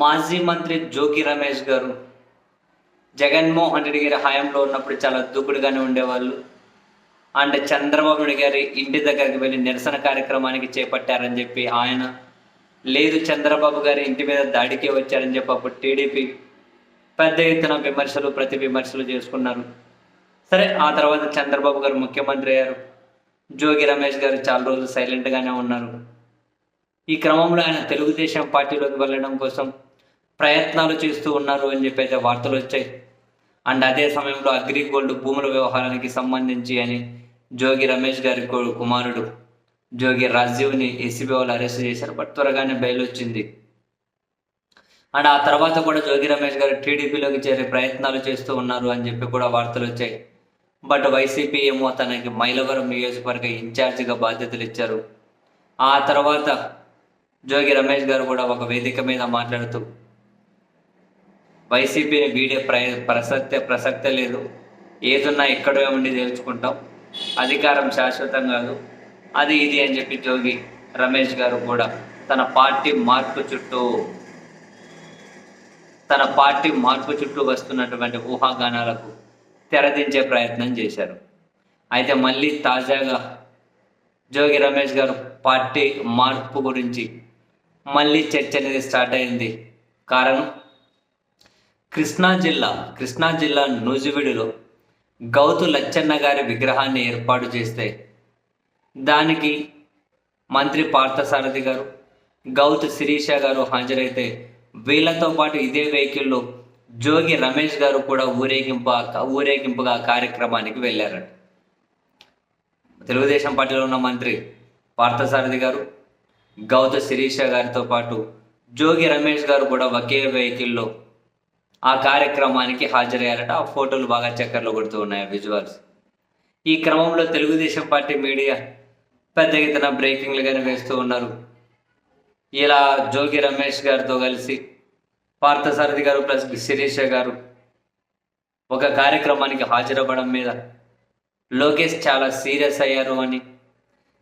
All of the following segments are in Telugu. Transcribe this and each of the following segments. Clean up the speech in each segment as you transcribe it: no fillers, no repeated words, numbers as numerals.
మాజీ మంత్రి జోగి రమేష్ గారు జగన్మోహన్ రెడ్డి గారి హయాంలో ఉన్నప్పుడు చాలా దూకుడుగానే ఉండేవాళ్ళు. అండ్ చంద్రబాబు నాయుడు గారి ఇంటి దగ్గరికి వెళ్ళి నిరసన కార్యక్రమానికి చేపట్టారని చెప్పి ఆయన, లేదు చంద్రబాబు గారి ఇంటి మీద దాడికే వచ్చారని చెప్పి అప్పుడు టీడీపీ పెద్ద ఎత్తున విమర్శలు ప్రతి విమర్శలు చేసుకున్నారు. సరే, ఆ తర్వాత చంద్రబాబు గారు ముఖ్యమంత్రి అయ్యారు. జోగి రమేష్ గారు చాలా రోజులు సైలెంట్గానే ఉన్నారు. ఈ క్రమంలో ఆయన తెలుగుదేశం పార్టీలోకి వెళ్ళడం కోసం ప్రయత్నాలు చేస్తూ ఉన్నారు అని చెప్పి అయితే వార్తలు వచ్చాయి. అండ్ అదే సమయంలో అగ్రిగోల్డ్ భూముల వ్యవహారానికి సంబంధించి అని జోగి రమేష్ గారి కుమారుడు జోగి రాజీవ్ని ఏసీబీ వాళ్ళు అరెస్ట్ చేశారు. బట్ త్వరగానే బెయిల్ వచ్చింది. అండ్ ఆ తర్వాత కూడా జోగి రమేష్ గారు టీడీపీలోకి చేరే ప్రయత్నాలు చేస్తూ ఉన్నారు అని చెప్పి కూడా వార్తలు వచ్చాయి. బట్ వైసీపీ ఏమో తనకి మైలవరం నియోజకవర్గ ఇన్ఛార్జిగా బాధ్యతలు ఇచ్చారు. ఆ తర్వాత జోగి రమేష్ గారు కూడా ఒక వేదిక మీద మాట్లాడుతూ వైసీపీని వీడే ప్రసక్తే లేదు, ఏదున్నా ఎక్కడో ఉండి తెలుసుకుంటాం, అధికారం శాశ్వతం కాదు, అది ఇది అని చెప్పి జోగి రమేష్ గారు కూడా తన పార్టీ మార్పు చుట్టూ వస్తున్నటువంటి ఊహాగానాలకు తెరదించే ప్రయత్నం చేశారు. అయితే మళ్ళీ తాజాగా జోగి రమేష్ గారు పార్టీ మార్పు గురించి మళ్ళీ చర్చ అనేది స్టార్ట్ అయింది. కారణం, కృష్ణా జిల్లా నూజివీడులో గౌతు లచ్చన్న గారి విగ్రహాన్ని ఏర్పాటు చేస్తే దానికి మంత్రి పార్థసారథి గారు, గౌతు శిరీష గారు హాజరైతే వీళ్ళతో పాటు ఇదే వెహికల్లో జోగి రమేష్ గారు కూడా ఊరేగింపుగా కార్యక్రమానికి వెళ్ళారట. తెలుగుదేశం పార్టీలో ఉన్న మంత్రి పార్థసారథి గారు, గౌతు శిరీష గారితో పాటు జోగి రమేష్ గారు కూడా ఒకే వెహికల్లో ఆ కార్యక్రమానికి హాజరయ్యారట. ఆ ఫోటోలు బాగా చక్కర్లు కొడుతూ ఉన్నాయి, విజువల్స్. ఈ క్రమంలో తెలుగుదేశం పార్టీ మీడియా పెద్ద ఎత్తున బ్రేకింగ్లుగానే వేస్తూ ఉన్నారు. ఇలా జోగి రమేష్ గారితో కలిసి పార్థసారథి గారు ప్లస్ శిరీష గారు ఒక కార్యక్రమానికి హాజరవ్వడం మీద లోకేష్ చాలా సీరియస్ అయ్యారు అని,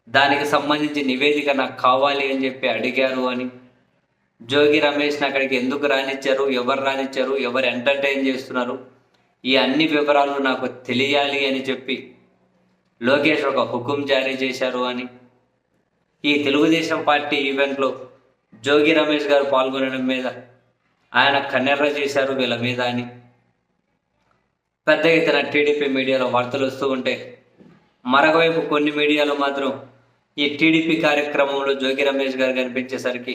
దానికి సంబంధించి నివేదిక నాకు కావాలి అని చెప్పి అడిగారు అని, జోగి రమేష్ని అక్కడికి ఎందుకు రానిచ్చారు, ఎవరు ఎంటర్టైన్ చేస్తున్నారు, ఈ అన్ని వివరాలు నాకు తెలియాలి అని చెప్పి లోకేష్ ఒక హుకుం జారీ చేశారు అని, ఈ తెలుగుదేశం పార్టీ ఈవెంట్లో జోగి రమేష్ గారు పాల్గొనడం మీద ఆయన కన్నెర్ర చేశారు వీళ్ళ మీద అని పెద్ద ఎత్తున టీడీపీ మీడియాలో వార్తలు వస్తూ ఉంటే, మరొకవైపు కొన్ని మీడియాలో మాత్రం ఈ టీడీపీ కార్యక్రమంలో జోగి రమేష్ గారు కనిపించేసరికి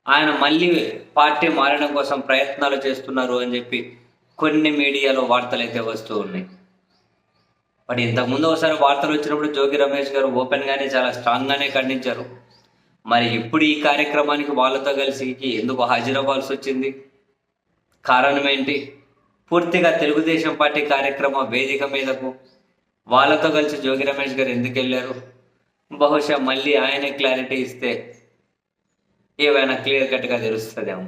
ఆయన మళ్ళీ పార్టీ మారడం కోసం ప్రయత్నాలు చేస్తున్నారు అని చెప్పి కొన్ని మీడియాలో వార్తలు అయితే వస్తూ ఉన్నాయి. బట్ ఇంతకుముందు ఒకసారి వార్తలు వచ్చినప్పుడు జోగి రమేష్ గారు ఓపెన్గానే చాలా స్ట్రాంగ్గానే ఖండించారు. మరి ఇప్పుడు ఈ కార్యక్రమానికి వాళ్ళతో కలిసి ఎందుకు హాజరవ్వాల్సి వచ్చింది, కారణం ఏంటి, పూర్తిగా తెలుగుదేశం పార్టీ కార్యక్రమ వేదిక మీదకు వాళ్ళతో కలిసి జోగి రమేష్ గారు ఎందుకు వెళ్ళారు, బహుశా మళ్ళీ ఆయనే క్లారిటీ ఇస్తే ఏవైనా క్లియర్ కట్గా తెలుస్తుందేమో.